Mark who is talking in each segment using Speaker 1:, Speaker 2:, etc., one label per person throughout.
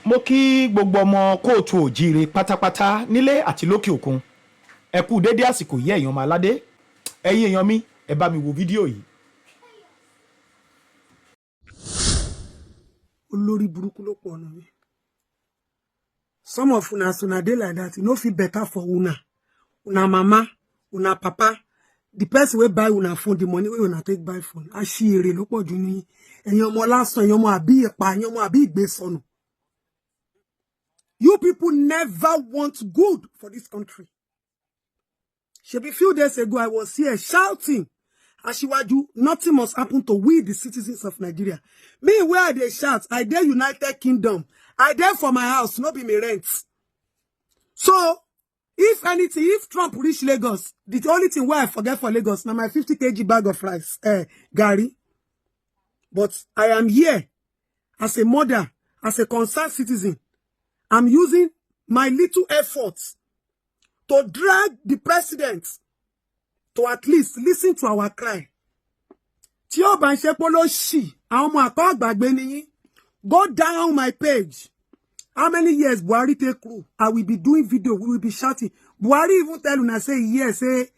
Speaker 1: mo kí gbogbo ọmọ kóòtù òjíire pátápátá nílé àti lókè òkun ẹ kú dédé àsìkò yìí ẹ̀yin ọmọ aládé ẹ̀yin èèyàn mi ẹ bá mi wo fídíò yìí.
Speaker 2: olórí burúkú ló pọ̀ ọ̀nà mi. Some of una dey like that, no fit better for una mama, una papa, the person wey buy una phone, the money wey una take buy phone. Àṣìírè ló pọ̀ jù ní ẹ̀yin ọmọ lásán, ẹ̀yin ọmọ àbí ìpa, ẹ̀yin ọmọ àbí ìgbésọnù. You people never want good for this country. Shebi few days ago, I was here shouting, Ashiwaju, nothing must happen to we, the citizens of Nigeria. Me, where they shout, I dare United Kingdom. I dare for my house, no be me rent. So, if anything, if Trump reach Lagos, the only thing where I forget for Lagos, now my 50 kg bag of rice, Gary. But I am here as a mother, as a concerned citizen. I'm using my little efforts to drag the president to at least listen to our cry. Tí ó bá ń ṣe pé ló ṣì, àwọn ọmọ àkọ́ àgbàgbé nìyí. Go down my page. How many years Buhari take crew? I will be doing video. We will be shouting. Buhari even tell una say yes, say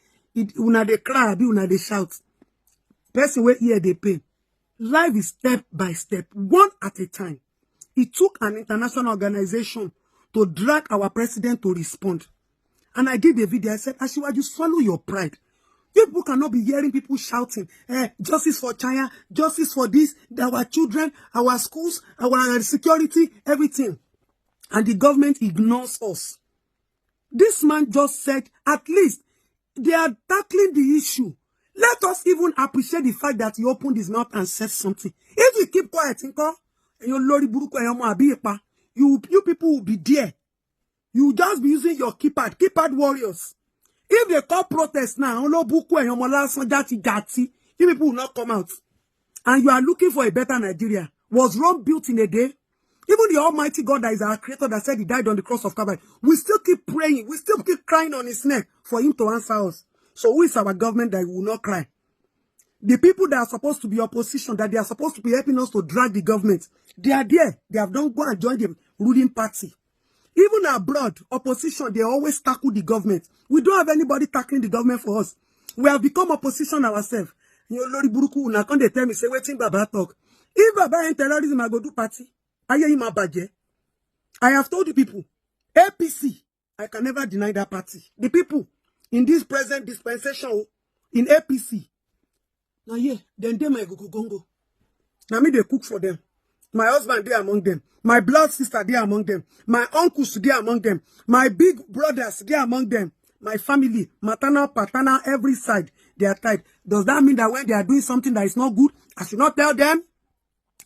Speaker 2: una dey cry, be una dey shout. Person wey hear dey pain. Life is step by step, one at a time. It took an international organization to drag our president to respond. And I did a video. I said, Ashiwaju, swallow your pride. People cannot be hearing people shouting, justice for China, justice for this, our children, our schools, our security, everything. And the government ignores us. This man just said, at least, they are tackling the issue. Let us even appreciate the fact that he opened his mouth and said something. If you keep quiet, you people will be there. You will just be using your keypad warriors. If they call protest now, you people will not come out. And you are looking for a better Nigeria. Was Rome built in a day? Even the Almighty God that is our creator that said he died on the cross of Calvary, we still keep praying. We still keep crying on his neck for him to answer us. So who is our government that will not cry? The people that are supposed to be opposition, that they are supposed to be helping us to drag the government, they are there. They have done go and join the ruling party. Even abroad, opposition, they always tackle the government. We don't have anybody tackling the government for us. We have become opposition ourselves. You Lori Buruku, now come they tell me, say, waiting Baba talk. If Baba ain't terrorism, I go do party. I have told the people, APC, I can never deny that party. The people in this present dispensation in APC. Now yeah, then they might go. Now me they cook for them. My husband they among them. My blood sister they among them. My uncles they among them. My big brothers they among them. My family, maternal, paternal, every side, they are tied. Does that mean that when they are doing something that is not good, I should not tell them?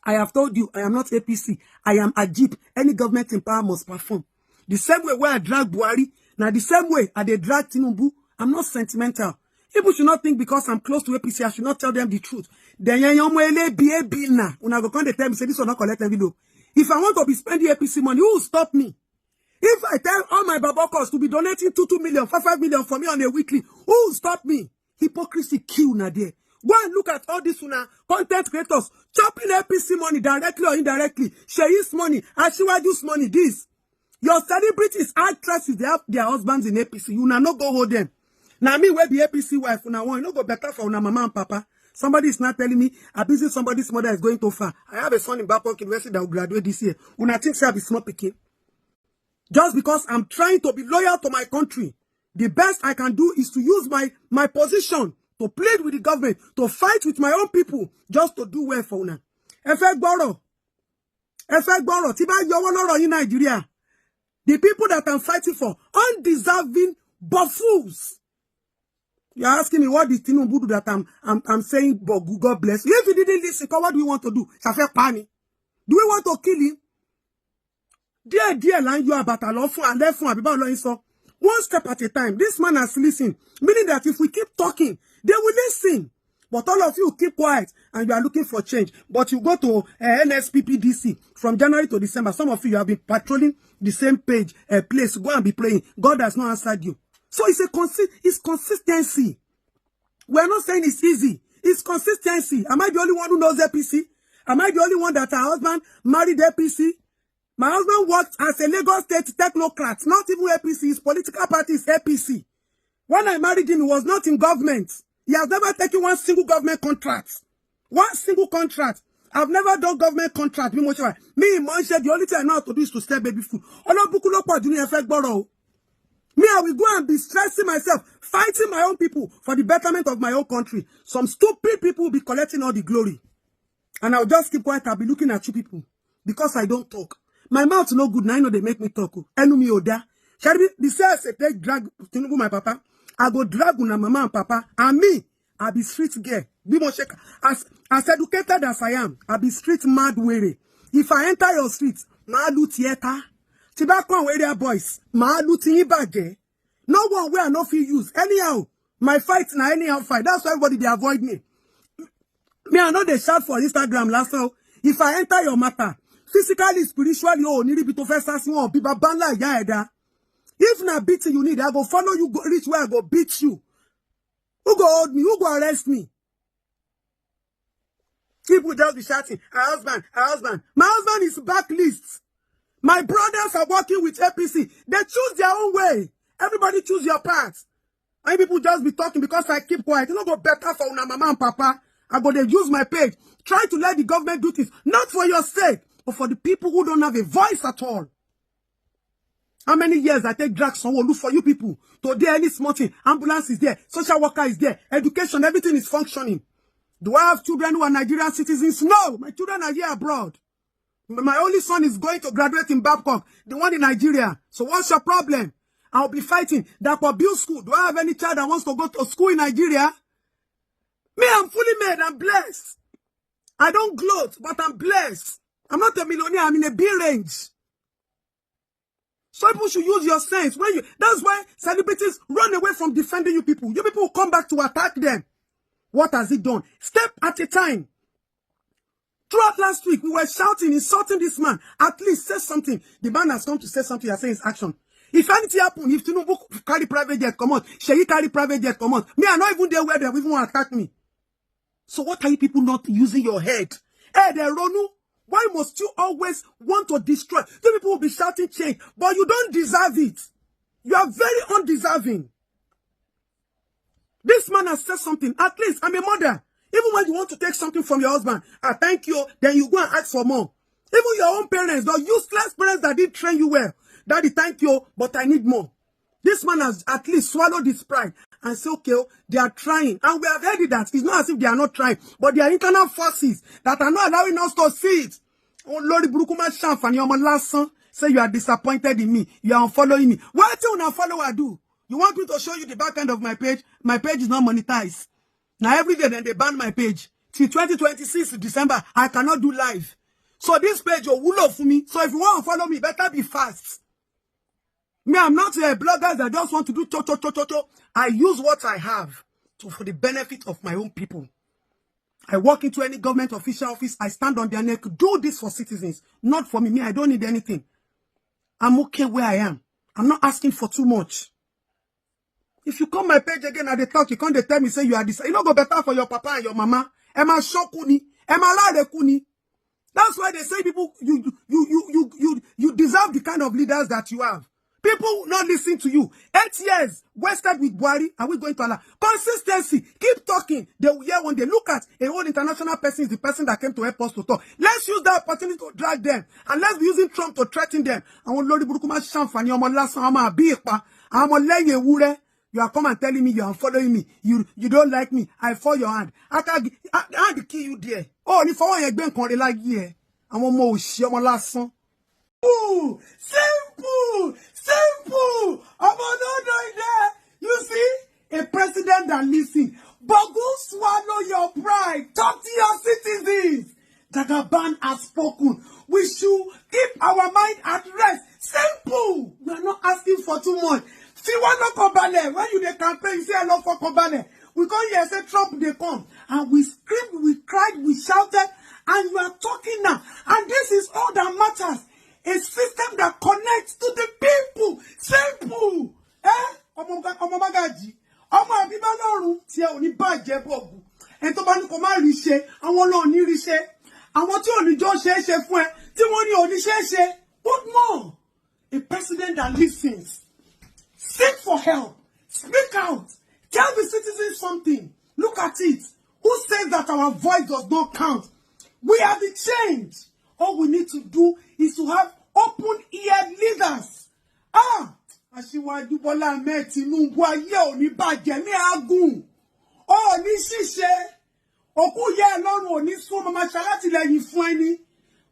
Speaker 2: I have told you, I am not APC. I am Ajib. Any government in power must perform. The same way where I drag Buhari, now the same way I drag Tinubu, I'm not sentimental. People should not think because I'm close to APC, I should not tell them the truth. Then una go come they tell me, say this will not collect video. If I want to be spending APC money, who will stop me? If I tell all my babakos to be donating 2 million, 5 million for me on a weekly, who will stop me? Hypocrisy kill na there. Go and look at all these content creators chopping APC money directly or indirectly. Shei's money, Ashiwaju's money, this. Your celebrities, actresses, they have their husbands in APC. You not go hold them. Now me where the APC wife, you no go better for una mama and papa. Somebody is not telling me, abusing somebody's mother is going too far. I have a son in Bapok University that will graduate this year. Una think I'll be small picking. Just because I'm trying to be loyal to my country, the best I can do is to use my position to plead with the government, to fight with my own people, just to do well for una. Effect borrow. Tiba yowoloro in Nigeria. The people that I'm fighting for, undeserving buffoons. You're asking me what is Tinubu that I'm saying, but God bless you. If you didn't listen, what do we want to do? Do we want to kill him? Dear line you about a lawful and therefore so one step at a time. This man has listened, meaning that if we keep talking, they will listen. But all of you keep quiet and you are looking for change. But you go to NSPPDC from January to December. Some of you have been patrolling the same place. Go and be praying. God has not answered you. So it's consistency. We're not saying it's easy. It's consistency. Am I the only one who knows APC? Am I the only one that her husband married APC? My husband worked as a Lagos State technocrat, not even APC. His political party is APC. When I married him, he was not in government. He has never taken one single government contract. One single contract. I've never done government contract. Me, the only thing I know how to do is to stay baby food. Me, I will go and be stressing myself, fighting my own people for the betterment of my own country. Some stupid people will be collecting all the glory. And I'll just keep quiet. I'll be looking at you people. Because I don't talk. My mouth no good. Now I know they make me talk. Enemy oda. Shall we be say take drag Tinubu my papa? I go drag una mama and papa. And me, I'll be street girl. Be more shake. As educated as I am, I'll be street mad weary. If I enter your street, Malu theater. Tibakwan area boys, Malu Tinibaje. No one where I no feel use. Anyhow, my fight na anyhow fight. That's why everybody they avoid me. Me, I know they shout for Instagram last time. If I enter your matter, physically, spiritually, oh, need be to first ask you, be babala yaeda. If na beating you need, I go follow you, go reach where I go beat you. Who go hold me? Who go arrest me? People just be shouting, her husband, her husband. My husband is backlist. My brothers are working with APC. They choose their own way. Everybody choose your path. And people just be talking because I keep quiet. It's not go better for una mama and papa. I go to use my page. Try to let the government do things. Not for your sake, but for the people who don't have a voice at all. How many years I take drugs someone look for you people? Today, any small thing, ambulance is there, social worker is there, education, everything is functioning. Do I have children who are Nigerian citizens? No, my children are here abroad. My only son is going to graduate in Babcock, the one in Nigeria. So what's your problem? I'll be fighting that for Bill school. Do I have any child that wants to go to school in Nigeria? Me, I'm fully made. I'm blessed. I don't gloat, but I'm blessed. I'm not a millionaire. I'm in a big range. So people should use your sense. That's why celebrities run away from defending you people. You people will come back to attack them. What has it done? Step at a time. Throughout last week, we were shouting, insulting this man. At least say something. The man has come to say something. I say his action. If anything happen, if Tinubu carry private jet, come on. Sheyi carry private jet, come on. Me, I'm not even there where they even want to attack me. So what are you people not using your head? Hey, they Ronu. Why must you always want to destroy? The people will be shouting change, but you don't deserve it. You are very undeserving. This man has said something. At least I'm a mother. Even when you want to take something from your husband, I thank you, then you go and ask for more. Even your own parents, the useless parents that didn't train you well, Daddy, thank you, but I need more. This man has at least swallowed his pride and said, okay, they are trying. And we have heard it that it's not as if they are not trying, but there are internal forces that are not allowing us to see it. Oh, Lord, Burukuma Shamfan, you're my last son. Say you are disappointed in me. You are unfollowing me. What do you unfollow I do? You want me to show you the back end of my page? My page is not monetized. Now every day then they ban my page. Till 2026 December, I cannot do live. So this page will wool for me. So if you want to follow me, better be fast. Me, I'm not a blogger that just want to do cho. I use what I have for the benefit of my own people. I walk into any government official office, I stand on their neck, do this for citizens, not for me. Me, I don't need anything. I'm okay where I am. I'm not asking for too much. If you come my page again at the talk, you can't tell me say you are this. You don't go better for your papa and your mama. Emma Shokuni, Emma Ladekuni. That's why they say people you deserve the kind of leaders that you have. People not listen to you. 8 years wasted with Buhari. Are we going to allow consistency? Keep talking. They will hear when they look at a whole international person is the person that came to help us to talk. Let's use that opportunity to drag them, and let's be using Trump to threaten them. And when Lord Burukuma Shamfani, I'm last I'm a bipa, I'm a lay wure. You are coming and telling me you are following me. You don't like me. I fall your hand. I can't kill you there. Oh, if I want to like here, I'm a more my last son. Simple. I'm not doing that. You see, a president that listens, but go swallow your pride. Talk to your citizens. Jagaban has spoken. We should keep our mind at rest. Simple. We are not asking for too much. See what no Kobane. When you the campaign, you say I love for Kobane. We come here and say Trump they come. And we screamed, we cried, we shouted, and you are talking now. And this is all that matters. A system that connects to the people. Simple. Omomagaji. Omo abibalorun tí ẹ ò ní bàjẹ́ bobu. En tó bá ní kó má rí ṣe, àwọn lo ní rí ṣe. Àwọn tí ò ní jọ ṣe fún ẹ, tí wọ́n ní ò ní ṣe. But more, a president that listens. Seek for help. Speak out. Tell the citizens something. Look at it. Who says that our voice does not count? We are the change. All we need to do is to have open-eared leaders. Aṣíwájú Bọ́lá Ahmed Tinubu ayé ò ní bàjẹ́ ní agùn. Ó ní ṣíṣe. Òkú yẹ Ọlọ́run ò ní sún ọmọ ṣalátìlẹ́yìn fún ẹni.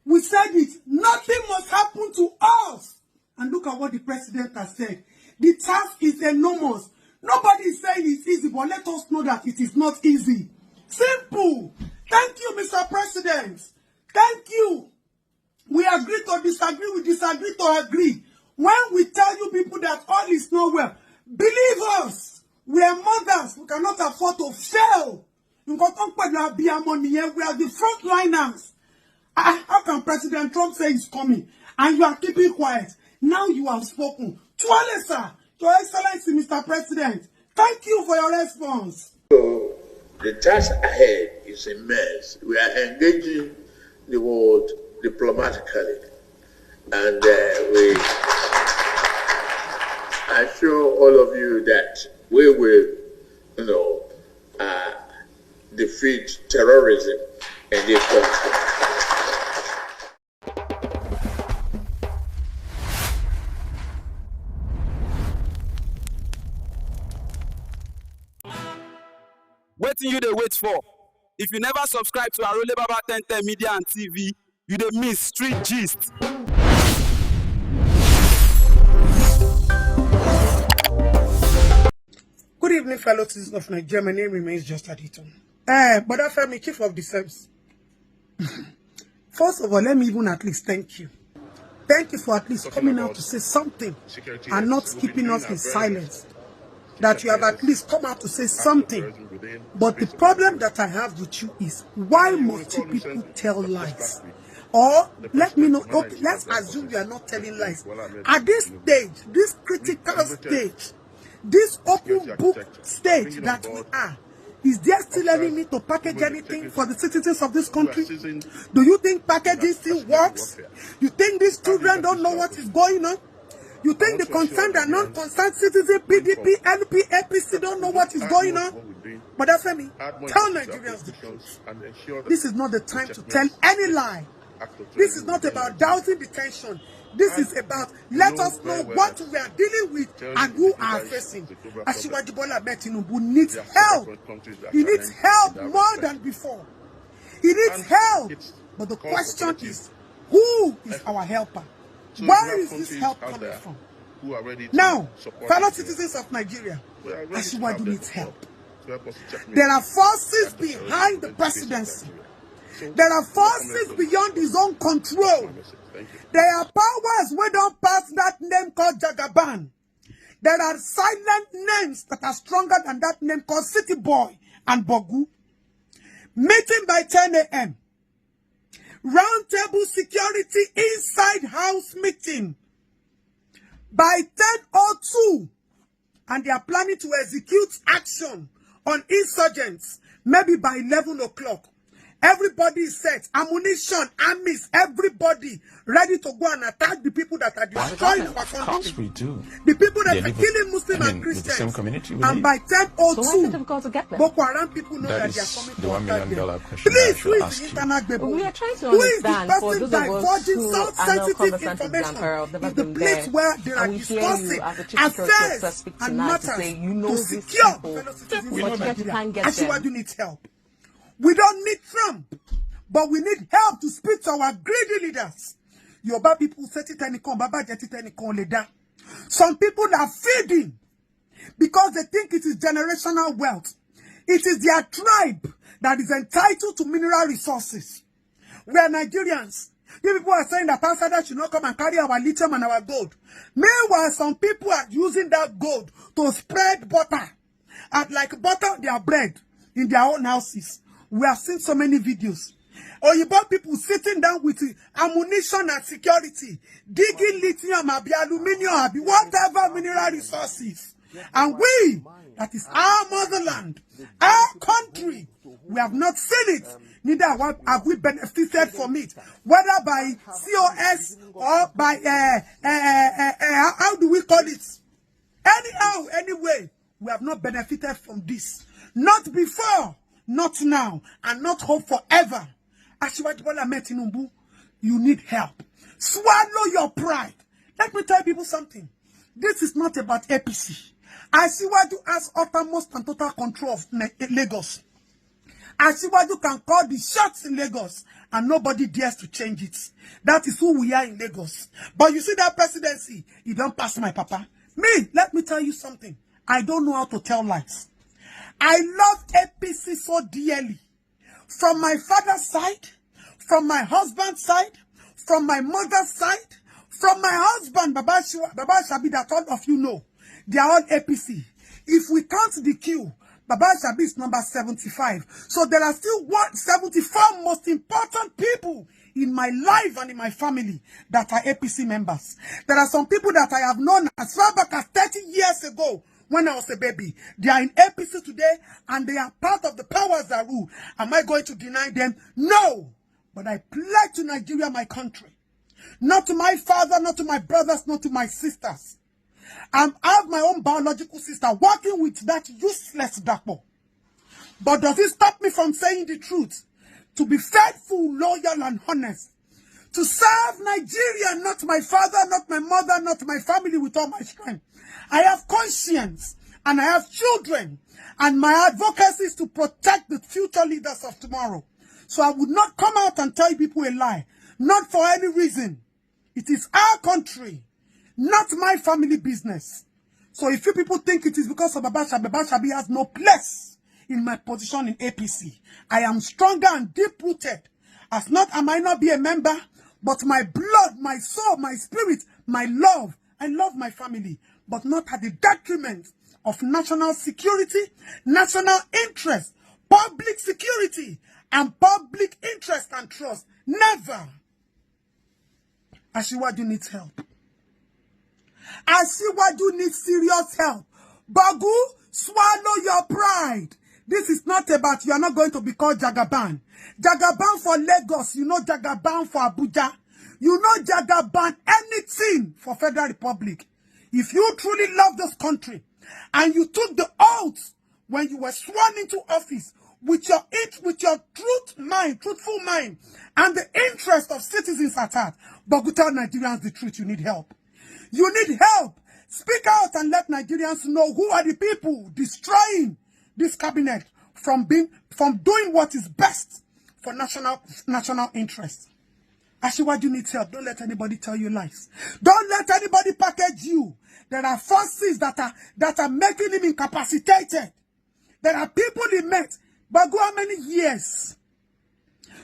Speaker 2: We said it. Nothing must happen to us. And look at what the president has said. The task is enormous. Nobody is saying it's easy, but let us know that it is not easy. Simple. Thank you, Mr. President. Thank you. We agree to disagree. We disagree to agree. When we tell you people that all is not well, believe us. We are mothers. We cannot afford to fail. We are the frontliners. How can President Trump say he's coming and you are keeping quiet? Now you have spoken. Tuale, sir. Your Excellency, Mr. President, thank you for your response.
Speaker 3: So, the task ahead is immense. We are engaging the world diplomatically, and we assure all of you that we will, defeat terrorism in this country.
Speaker 4: Wetin you dey wait for? If you never subscribe to Arole Baba 1010 Media and TV, you dey miss street gist.
Speaker 2: Good evening, fellow citizens of Nigeria. My name remains just Adetohun. But after me, Chief of the Service. First of all, let me even at least thank you. Thank you for at least coming out to say something and not keeping us in silence. That you have at least come out to say something. But the problem that I have with you is, why must you people tell lies? Or let me know, okay, let's assume you are not telling lies. At this stage, this critical stage, this open book stage that we are, is there still any need to package anything for the citizens of this country? Do you think packaging still works? You think these children don't know what is going on? You think the concerned and non-concerned citizen, PDP, LP, APC don't know what is going on? But that's me. Tell Nigerians the truth. This is not the time to tell any lie. This is not about doubting the tension. This is about let us know what we are dealing with and who are facing. Aṣíwájú Bọ́lá Ahmed Tinubu needs help. He needs help more than before. He needs help. But the question is, who is our helper? Where is this help coming from? Now, fellow citizens of Nigeria, Aṣíwájú needs help. There are forces behind the presidency. There are forces beyond his own control. There are powers we don't pass that name called Jagaban. There are silent names that are stronger than that name called City Boy and Bogu. Meeting by 10 a.m. Roundtable security inside house meeting by 10:02, and they are planning to execute action on insurgents maybe by 11 o'clock. Everybody is set, ammunition, armies, everybody ready to go and attack the people that are destroying our country.
Speaker 5: Of course we do.
Speaker 2: The people that are killing Muslims and Christians. And by 10:02, Boko Haram people know that they are coming to attack them. Please, who is the internet baby?
Speaker 6: We are trying to
Speaker 2: Who is the
Speaker 6: understand for
Speaker 2: person
Speaker 6: those of us
Speaker 2: divulging
Speaker 6: who
Speaker 2: so
Speaker 6: are not
Speaker 2: sensitive
Speaker 6: conversant in
Speaker 2: information?
Speaker 6: Zamfara, never
Speaker 2: Is the
Speaker 6: been
Speaker 2: place
Speaker 6: there,
Speaker 2: where they are
Speaker 6: and we hear
Speaker 2: discussing
Speaker 6: you as a chief security officer
Speaker 2: affairs
Speaker 6: speak
Speaker 2: and
Speaker 6: tonight
Speaker 2: matters
Speaker 6: to say you know
Speaker 2: to
Speaker 6: these
Speaker 2: secure
Speaker 6: people,
Speaker 2: fellow citizens
Speaker 6: but
Speaker 2: of
Speaker 6: yet you
Speaker 2: Nigeria.
Speaker 6: can't get them.
Speaker 2: Aṣíwájú needs help. We don't need Trump, but we need help to speak to our greedy leaders. Yoruba people say Baba Leda. Some people are feeding because they think it is generational wealth. It is their tribe that is entitled to mineral resources. We are Nigerians. You people are saying that Tanzania should not come and carry our lithium and our gold. Meanwhile, some people are using that gold to spread butter. And like butter their bread in their own houses. We have seen so many videos. Oyibo people sitting down with ammunition and security, digging lithium, aluminium, whatever mineral resources And we, that is our motherland, our country, we have not seen it. Neither have we benefited from it, whether by COS or by, how do we call it? Anyhow, anyway, we have not benefited from this. Not before, not now, and not hope forever. Asiwaju Bola Ahmed Tinubu, you need help. Swallow your pride. Let me tell people something. This is not about APC. Asiwaju has uttermost and total control of Lagos. Asiwaju can call the shots in Lagos and nobody dares to change it. That is who we are in Lagos. But you see that presidency, you don't pass my papa. Me, let me tell you something. I don't know how to tell lies. I love APC so dearly. From my father's side, from my husband's side, from my mother's side, from my husband, Baba Shabi, that all of you know. They are all APC. If we count the queue, Baba Shabi is number 75. So there are still 174 most important people in my life and in my family that are APC members. There are some people that I have known as far back as 30 years ago when I was a baby. They are in APC today and they are part of the powers that rule. Am I going to deny them? No. But I pledge to Nigeria, my country. Not to my father, not to my brothers, not to my sisters. I have my own biological sister working with that useless Dapo. But does it stop me from saying the truth? To be faithful, loyal, and honest. To serve Nigeria, not my father, not my mother, not my family with all my strength. I have conscience and I have children. And my advocacy is to protect the future leaders of tomorrow. So I would not come out and tell people a lie. Not for any reason. It is our country, not my family business. So if you people think it is because of Baba Shabi has no place in my position in APC. I am stronger and deep-rooted. I might not be a member, but my blood, my soul, my spirit, my love, I love my family, but not at the detriment of national security, national interest, public security, and public interest and trust. Never. Asiwaju needs help. Asiwaju needs serious help. Bagu, swallow your pride. This is not about you are not going to be called Jagaban. Jagaban for Lagos. You know Jagaban for Abuja. You know Jagaban anything for Federal Republic. If you truly love this country and you took the oath when you were sworn into office with your truthful mind, and the interest of citizens at heart, but go tell Nigerians the truth, you need help. You need help. Speak out and let Nigerians know who are the people destroying this cabinet from doing what is best for national interest. Asiwaju needs help. Don't let anybody tell you lies. Don't let anybody package you. There are forces that are making him incapacitated. There are people he met. But go how many years?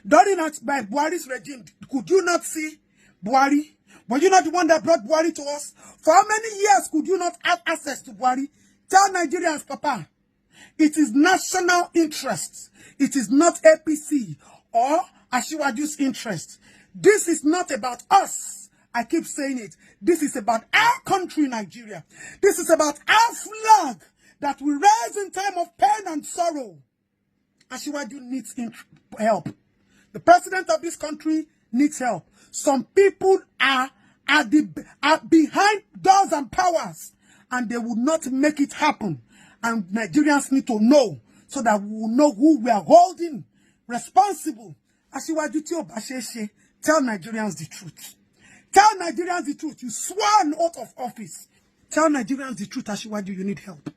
Speaker 2: During by Buhari's regime, could you not see Buhari? Were you not the one that brought Buhari to us? For how many years could you not have access to Buhari? Tell Nigerians, Papa, it is national interest. It is not APC or Asiwaju's interest. This is not about us. I keep saying it. This is about our country, Nigeria. This is about our flag that we raise in time of pain and sorrow. Asiwaju needs help. The president of this country needs help. Some people are behind doors and powers, and they will not make it happen. And Nigerians need to know, so that we will know who we are holding responsible. Asiwaju tell Nigerians the truth. Tell Nigerians the truth. You swore an oath of office. Tell Nigerians the truth, Asiwaju, you need help.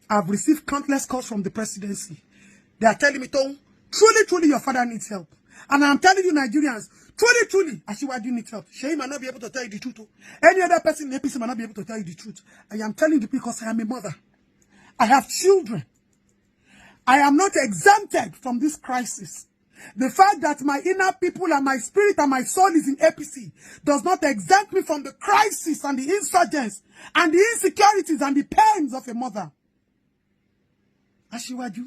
Speaker 2: I've received countless calls from the presidency. They are telling me, Tom, truly, your father needs help. And I'm telling you, Nigerians, truly, Asiwaju needs help. Sheyi might not be able to tell you the truth. Any other person in APC might not be able to tell you the truth. I am telling you because I am a mother. I have children. I am not exempted from this crisis. The fact that my inner people and my spirit and my soul is in APC does not exempt me from the crisis and the insurgents and the insecurities and the pains of a mother. Asiwaju,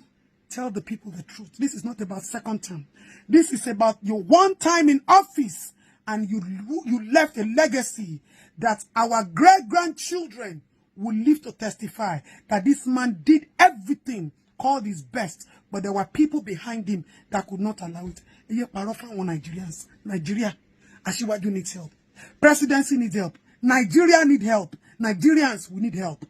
Speaker 2: tell the people the truth. This is not about second term. This is about your one time in office, and you left a legacy that our great-grandchildren will live to testify that this man did everything, called his best, but there were people behind him that could not allow it. Nigerians, Nigeria, Asiwaju needs help. Presidency needs help. Nigeria needs help. Nigerians, we need help.